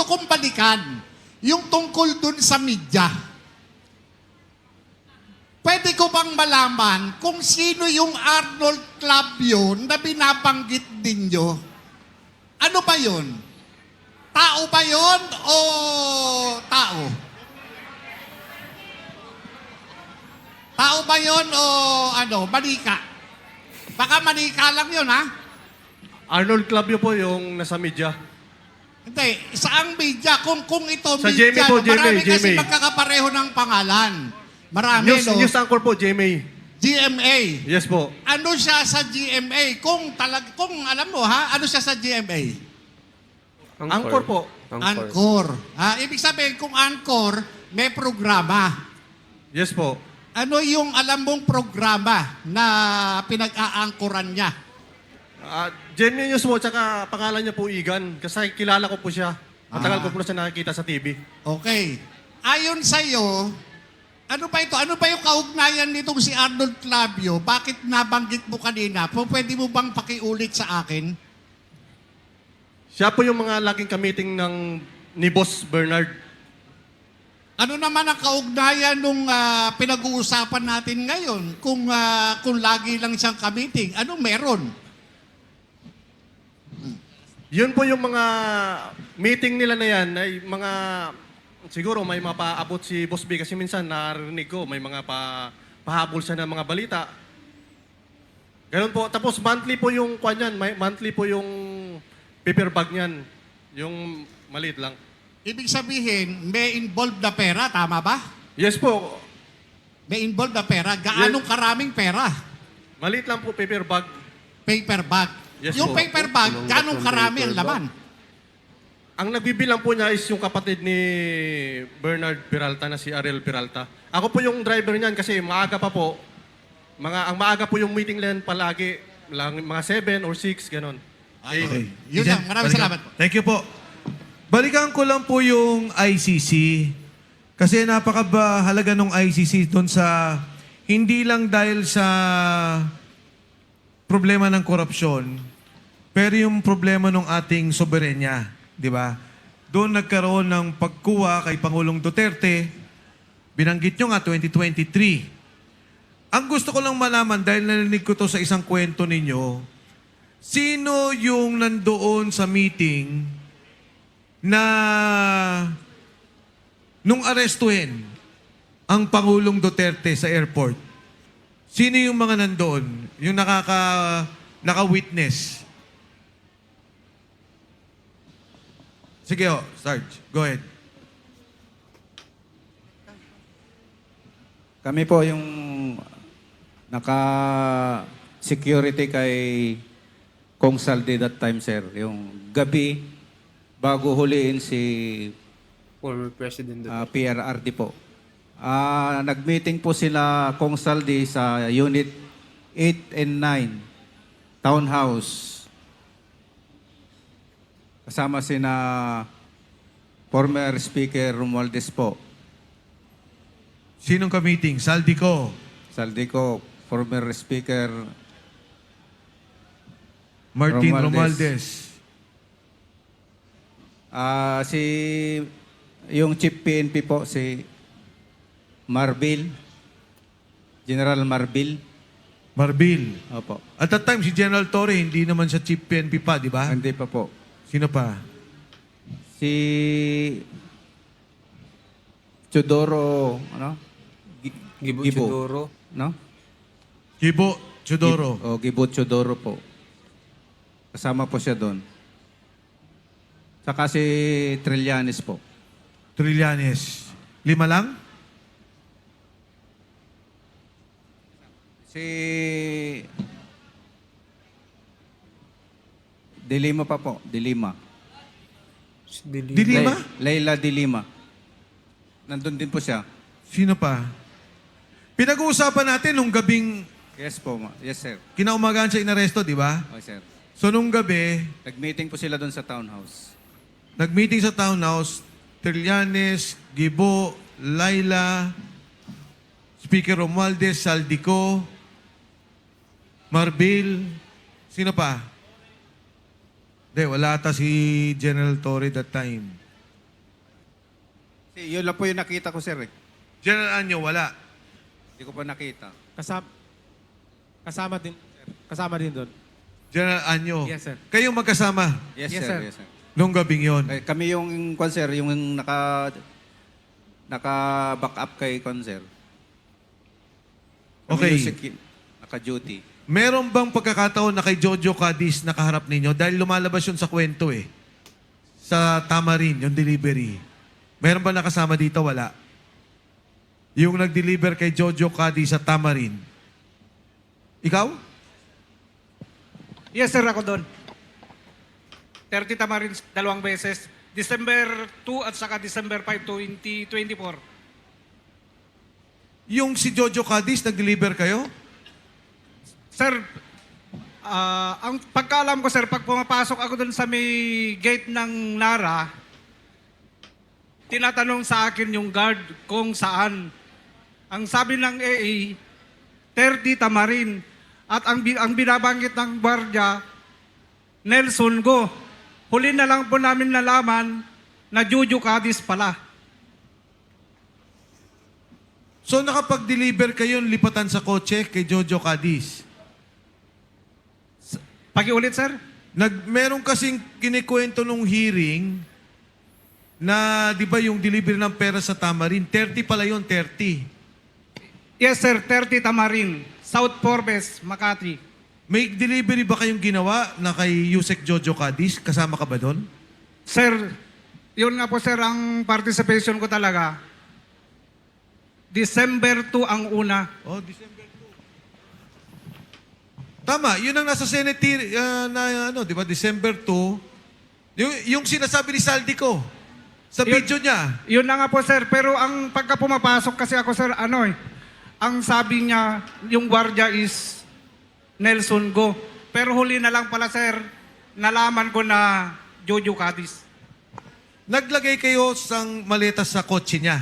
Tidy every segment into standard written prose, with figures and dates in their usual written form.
kong balikan yung tungkol dun sa media. Pwede ko bang malaman kung sino yung Arnold Club yun na binabanggit ninyo? Ano ba yun? Tao ba yun o tao? Tao ba yun o manika? Baka manika lang yun, ha? Arnold Clavio po yung nasa media. Hindi, saang media? Kung ito Sa media, GMA po, marami GMA. kasi magkakapareho ng pangalan. Marami, News anchor po, GMA. GMA. Yes po. Ano siya sa GMA? Kung alam mo ha, ano siya sa GMA? Anchor po. Anchor. Ibig sabihin, kung Anchor, may programa. Yes po. Ano yung alam mong programa na pinag-aangkoran niya? GMA News po, tsaka pangalan niya po Igan. Kasi kilala ko po siya. Matagal ko po na siya nakikita sa TV. Okay. Ayon sa'yo, ano ba ito? Ano ba yung kaugnayan nitong si Arnold Clavio? Bakit nabanggit mo kanina? Pwede mo bang pakiulit sa akin? Siya po yung mga laging kamiting ni Boss Bernard. Ano naman ang kaugnayan nung pinag-uusapan natin ngayon? Kung lagi lang siyang kamiting, ano meron? Yun po yung mga meeting nila na yan, ay mga, siguro may mapaabot si Boss B kasi minsan narinig ko, may mga pahabol siya ng mga balita. Ganun po. Tapos monthly po yung kwan yan, monthly po yung paper bag niyan, yung maliit lang. Ibig sabihin, may involved na pera, tama ba? Yes po. May involved na pera. Gaanong karaming pera? Maliit lang po paper bag. Paper bag. Yes Yung po. paper bag, gaanong karami ang laman? Ang nagbibilang po niya is yung kapatid ni Bernard Peralta na si Ariel Peralta. Ako po yung driver niyan kasi maaga pa po. Ang maaga po yung meeting lang palagi. Mga 7 or 6, ganun. Okay. Yun lang. Maraming salamat po. Thank you po. Balikan ko lang po yung ICC. Kasi napakahalaga ng ICC doon sa hindi lang dahil sa problema ng korupsyon, pero yung problema ng ating soberenya, di ba? Doon nagkaroon ng pagkuha kay Pangulong Duterte, binanggit nyo nga 2023. Ang gusto ko lang malaman, dahil narinig ko to sa isang kwento ninyo, sino yung nandoon sa meeting na nung arestuhin ang Pangulong Duterte sa airport? Sino yung mga nandoon? Yung naka-witness? Sige ho, Sarge. Go ahead. Kami po yung naka-security kay Kong Saldi that time, sir. Yung gabi, bago huliin si Former President PRRD po. Nag-meeting po sila Kong Saldi sa Unit 8 and 9, Townhouse. Kasama sina former Speaker Romualdez po. Sinong ka-meeting? Saldico. Saldico, former Speaker Martin Romualdez. Romualdez. Yung Chief PNP po, si Marbil. General Marbil. Marbil. Opo. At that time, si General Torre, hindi naman siya Chief PNP pa, di ba? Hindi pa po. Sino pa? Si Chodoro, Gibo Gibo. Chodoro. No? Gibo Chodoro. Gibo Chodoro po. Kasama po siya doon. Saka si Trillanes po. Trillanes. 5 lang? Si Dilima pa po. Dilima. Si Dili- Dilima? Leila Dilima. Nandun din po siya. Sino pa? Pinag-uusapan natin nung gabing Yes po, yes sir. kinaumagahan siya inaresto, di ba? Okay, sir. So nung gabi, Nag-meeting po sila doon sa townhouse. nag-meeting sa townhouse, Trillanes, Gibo, Laila, Speaker Romualdez, Saldico, Marbil, sino pa? Hindi, wala ata si General Torre that time. Yun lang po yung nakita ko, sir. General Anyo, wala. Hindi ko pa nakita. Kasama din, sir. Kasama din doon. General Anyo. Yes, sir. Kayong magkasama Yes, Yes, sir. sir. Yes, sir. nung gabing yon. Kami yung, sir, yung naka-back up kay sir. Kami Okay. yung naka-duty. Meron bang pagkakataon na kay Jojo Cadiz nakaharap ninyo? Dahil lumalabas yun sa kwento eh. Sa Tamarin, yung delivery. Meron ba nakasama dito? Wala. Yung nag-deliver kay Jojo Cadiz sa Tamarin. Ikaw? Yes, sir, ako doon. 30 Tamarins, 2 beses. December 2 at saka December 5, 2024. Yung si Jojo Cadiz, nag-deliver kayo? Sir, ang pagkaalam ko, sir, pag pumapasok ako doon sa may gate ng Nara, tinatanong sa akin yung guard kung saan. Ang sabi ng AA, 30 Tamarin. At ang binabanggit ng gwardiya, Nelson Go. Huli na lang po namin nalaman na Jojo Cadiz pala. So nakapag-deliver kayo lipatan sa kotse kay Jojo Cadiz. Pakiulit, sir? Meron kasing kinikwento nung hearing na, di ba yung delivery ng pera sa Tamarin, 30 pala yun, 30. Yes, sir. 30 Tamarin. South Forbes, Makati. May delivery ba kayong ginawa na kay Yusek Jojo Cadiz? Kasama ka ba doon? Sir, yun nga po, sir, ang participation ko talaga. December 2 ang una. Oh, December 2. Tama, yun ang nasa Senate na ano, di ba? December 2. Yung sinasabi ni Saldico sa Yun- video niya. Yun na nga po, sir. Pero ang pagka pumapasok kasi ako, sir, ang sabi niya, yung gwardiya is Nelson Go. Pero huli na lang pala, sir, nalaman ko na Jojo Cadiz. Naglagay kayo sang maleta sa kotse niya.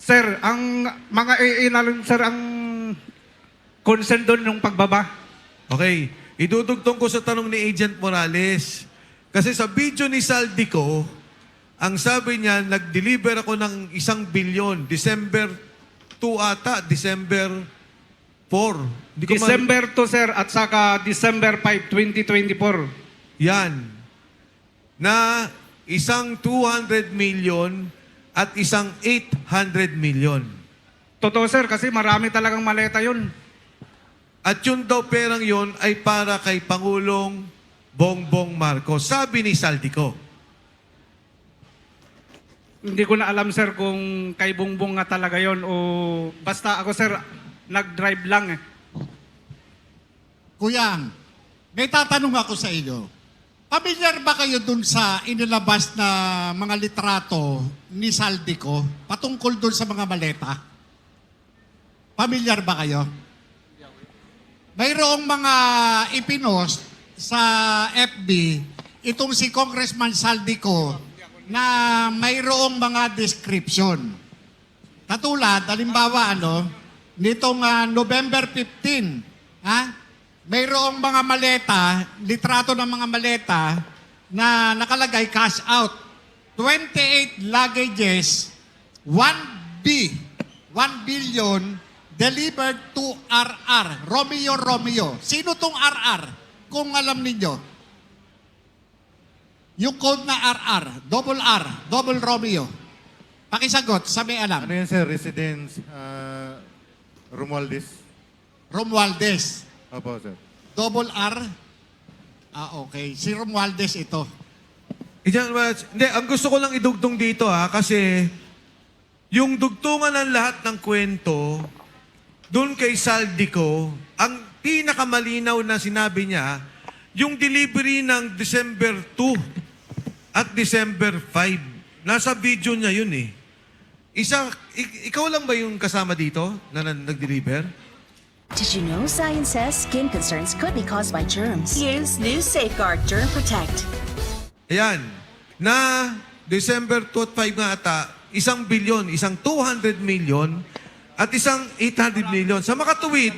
Sir, ang mga inalang, sir, ang concern doon yung pagbaba. Okay, idudugtong ko sa tanong ni Agent Morales. Kasi sa video ni Saldico, ang sabi niya, nag-deliver ako ng 1 billion. December 2 ata, December 4. Hindi ko December 2, sir, at saka December 5, 2024. Yan. Na isang 200 million at isang 800 million. Totoo, sir, kasi marami talagang maleta yun. At yun daw perang yun ay para kay Pangulong Bongbong Marcos. Sabi ni Saldico. Hindi ko na alam, sir, kung kay Bongbong nga talaga yon o basta ako, sir, nag-drive lang eh. Kuyang, may tatanong ako sa inyo. Pamilyar ba kayo dun sa inilabas na mga litrato ni Saldico patungkol dun sa mga maleta? Pamilyar ba kayo? Mayroong mga ipinost sa FB itong si Congressman Saldico na mayroong mga description. Katulad, halimbawa, nitong November 15, mayroong mga maleta, litrato ng mga maleta na nakalagay cash out. 28 luggages, 1 billion delivered to RR. Romeo. Sino tong RR? Kung alam ninyo. Yung code na RR, double Romeo. Pakisagot, sa may alam. Ano yan, sir? Residence Romualdez? Romualdez. Opo, sir. Double R. Okay. Si Romualdez ito. Hindi, ang gusto ko lang idugtong dito kasi yung dugtungan ng lahat ng kwento, doon kay Saldico, ang pinakamalinaw na sinabi niya, yung delivery ng December 2 at December 5. Nasa video niya yun eh. Ikaw lang ba yung kasama dito na nag-deliver? Did you know science says skin concerns could be caused by germs? Use new Safeguard Germ Protect. Ayan, na December 2 at 5 nga ata, 1 billion, isang 200 million, at isang 800 million. Sa makatuwid,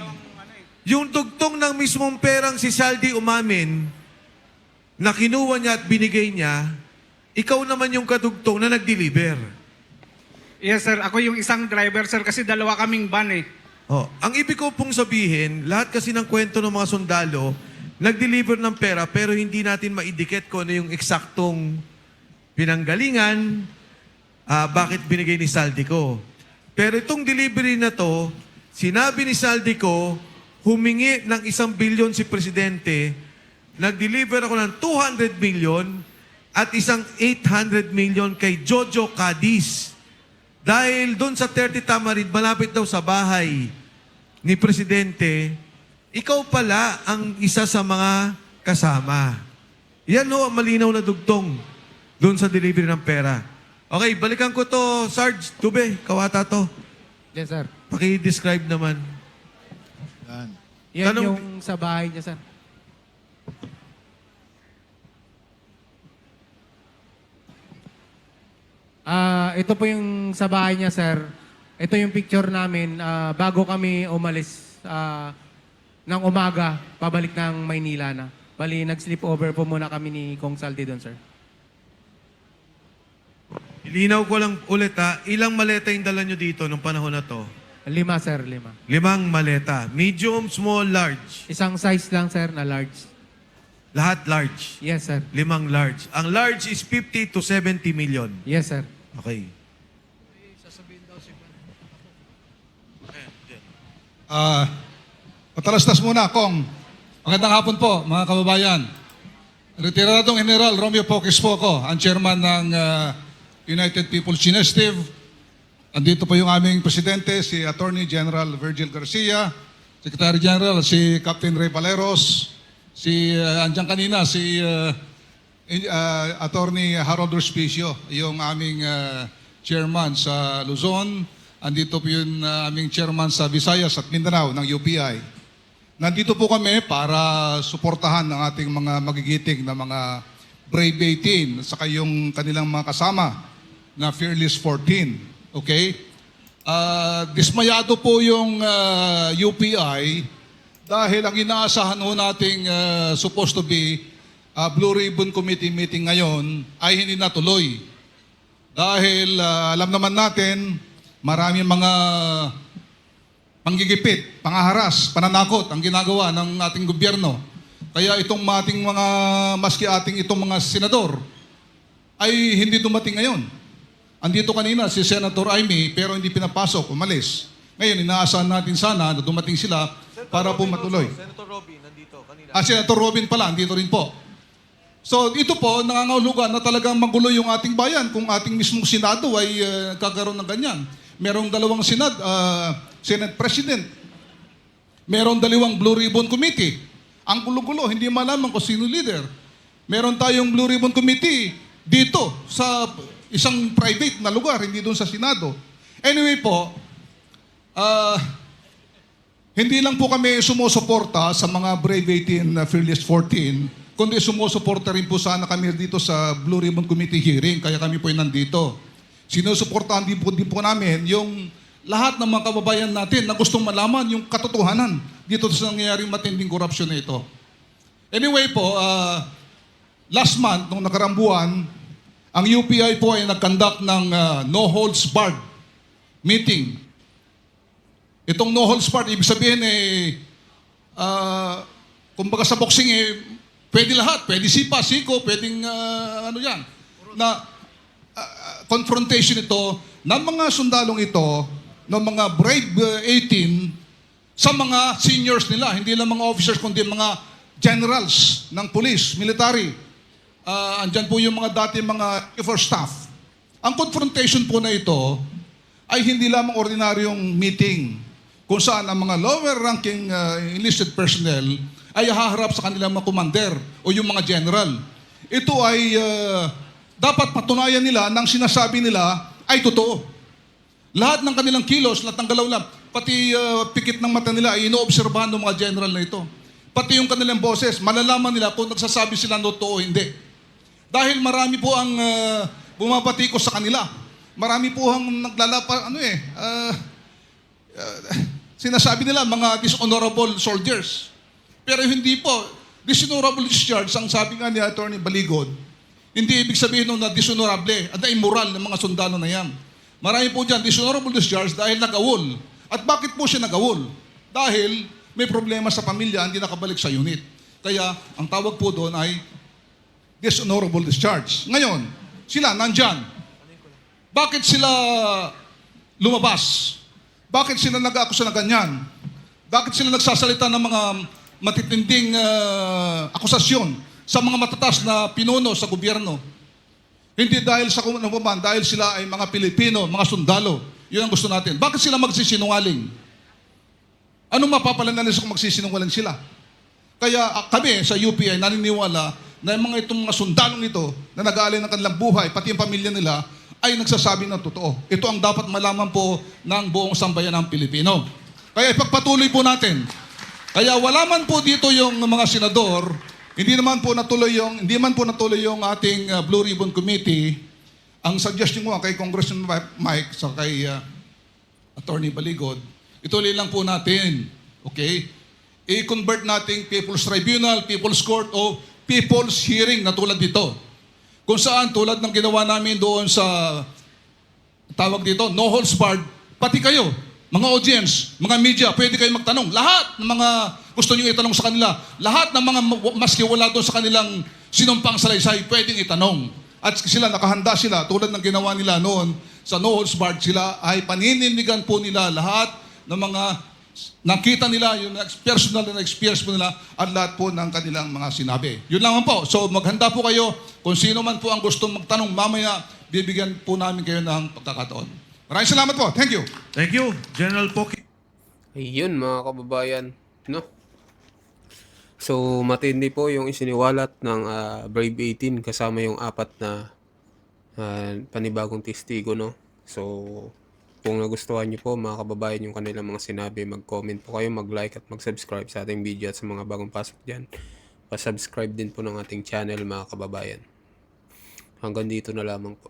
yung dugtong ng mismong perang si Saldi umamin, na kinuha niya at binigay niya, ikaw naman yung kadugtong na nag-deliver. Yes, sir. Ako yung isang driver, sir, kasi dalawa kaming van eh. Oh, ang ibig ko pong sabihin, lahat kasi ng kwento ng mga sundalo, nag-deliver ng pera pero hindi natin maidikit kung ano yung eksaktong pinanggalingan, bakit binigay ni Saldico. Pero itong delivery na to, sinabi ni Saldico, humingi ng 1 billion si Presidente, nag-deliver ako ng 200 million at isang 800 million kay Jojo Cadiz. Dahil doon sa 30 Tamarid, malapit daw sa bahay ni Presidente, ikaw pala ang isa sa mga kasama. Yan ho, ang malinaw na dugtong doon sa delivery ng pera. Okay, balikan ko to, Sarge, Tube, kawata to. Yes, sir. Paki-describe naman. Yan Tanong- yung sa bahay niya, sir. Ito po yung sa bahay niya, sir. Ito yung picture namin bago kami umalis ng umaga, pabalik ng Maynila na. Bali, nag-sleepover po muna kami ni Kong Saldi doon, sir. Ilinaw ko lang ulit ha, ilang maleta yung dala nyo dito nung panahon na to? 5, sir, 5. 5 maleta. Medium, small, large. Isang size lang, sir, na large. Lahat large. Yes, sir. 5 large. Ang large is 50 to 70 million. Yes, sir. Okay. Patalastas muna, Kong. Magandang hapon po, mga kababayan. Retiradong General Romeo Poques po ako, ang chairman ng United People's Initiative. Andito po yung aming presidente, si Attorney General Virgil Garcia, Secretary General, si Captain Ray Valeros, andyan kanina, si Attorney Harold Respicio, yung aming chairman sa Luzon. Andito po yung aming chairman sa Visayas at Mindanao ng UPI. Nandito po kami para suportahan ang ating mga magigiting na mga Brave 18 at saka yung kanilang mga kasama na Fearless 14. Okay? Dismayado po yung UPI dahil ang inaasahan ho nating supposed to be Blue Ribbon Committee meeting ngayon ay hindi natuloy. Dahil alam naman natin, maraming mga panggigipit, pangaharas, pananakot ang ginagawa ng ating gobyerno. Kaya itong ating mga, maski ating itong mga senador, ay hindi dumating ngayon. Andito kanina si Senator Amy, pero hindi pinapasok, umalis. Ngayon, inaasahan natin sana na dumating sila para po matuloy. Senator Robin, nandito kanina. Senator Robin pala, andito rin po. So ito po, nangangahulugan na talagang magulo yung ating bayan kung ating mismong Senado ay kakaroon ng ganyan. Merong 2 Senate President. Merong 2 Blue Ribbon Committee. Ang gulo-gulo, hindi malaman kung sino leader. Meron tayong Blue Ribbon Committee dito sa isang private na lugar, hindi doon sa Senado. Anyway po, hindi lang po kami sumusuporta sa mga Brave 18 na Fearless 14, kundi sumusuporta rin po sana kami dito sa Blue Ribbon Committee hearing, kaya kami po ay nandito. Sinusuportahan din po namin yung lahat ng mga kababayan natin na gustong malaman yung katotohanan dito sa nangyayaring matinding korupsyon na ito. Anyway po, last month, nung nakarang buwan, ang UPI po ay nag-conduct ng no holds barred meeting. Itong no holds barred, ibig sabihin kumbaga sa boxing pwede lahat, pwede sipa, siko, pwedeng ano yan, na confrontation ito ng mga sundalong ito, ng mga Brave 18 sa mga seniors nila, hindi lang mga officers kundi mga generals ng police, military. Andyan po yung mga dati mga for staff. Ang confrontation po na ito ay hindi lamang ordinaryong meeting kung saan ang mga lower ranking enlisted personnel ay haharap sa kanilang mga commander o yung mga general. Ito ay dapat patunayan nila nang sinasabi nila ay totoo. Lahat ng kanilang kilos, lahat ng galaw lang, pati pikit ng mata nila ay inoobserbahan ng mga general na ito. Pati yung kanilang boses, malalaman nila kung nagsasabi sila totoo o hindi. Dahil marami po ang bumabatikos sa kanila. Marami po ang naglalapa, sinasabi nila mga dishonorable soldiers. Pero hindi po. Dishonorable discharge, ang sabi nga ni Attorney Baligod, Hindi ibig sabihin nun na dishonorable at na immoral ng mga sundalo na yan. Marami po dyan, dishonorable discharge dahil nag-awol. At bakit po siya nag-awol? Dahil may problema sa pamilya, hindi nakabalik sa unit. Kaya ang tawag po doon ay dishonorable discharge. Ngayon, sila nandyan. Bakit sila lumabas? Bakit sila nag-aakusa na ganyan? Bakit sila nagsasalita ng mga matitinding akusasyon sa mga matatas na pinuno sa gobyerno? Hindi dahil sa kumanuman, dahil sila ay mga Pilipino, mga sundalo. Yun ang gusto natin. Bakit sila magsisinungaling? Anong mapapala nila kung magsisinungaling sila? Kaya kami sa UP ay naniniwala na yung itong mga sundalong ito na nag-aalay ng kanilang buhay, pati yung pamilya nila, ay nagsasabi ng totoo. Ito ang dapat malaman po ng buong sambayan ng Pilipino. Kaya ipagpatuloy po natin. Kaya wala man po dito yung mga senador, hindi man po natuloy yung ating Blue Ribbon Committee. Ang suggestion ko kay Congressman Mike sa kay Attorney Baligod, ituloy lang po natin. Okay? I-convert nating People's Tribunal, People's Court o People's Hearing na tulad dito. Kung saan tulad ng ginawa namin doon sa tawag dito, no holds barred, pati kayo, mga audience, mga media, pwede kayo magtanong. Lahat ng mga gusto niyo itanong sa kanila, lahat ng mga maski wala doon sa kanilang sinumpang salaysay, pwedeng itanong. At sila, nakahanda sila, tulad ng ginawa nila noon sa no holds barred, sila ay panininigan po nila lahat ng mga nakita nila, yung personal na experience po nila at lahat po ng kanilang mga sinabi. Yun lang po. So maghanda po kayo. Kung sino man po ang gustong magtanong mamaya, bibigyan po namin kayo ng pagkakataon. Maraming salamat po. Thank you. Thank you, General Poki. Ayun mga kababayan, no? So matindi po yung isiniwalat ng Brave 18 kasama yung 4 na panibagong testigo, no? So kung nagustuhan niyo po mga kababayan yung kanilang mga sinabi, mag-comment po kayo, mag-like at mag-subscribe sa ating video at sa mga bagong pasok dyan. Pa-subscribe din po ng ating channel mga kababayan. Hanggang dito na lamang po.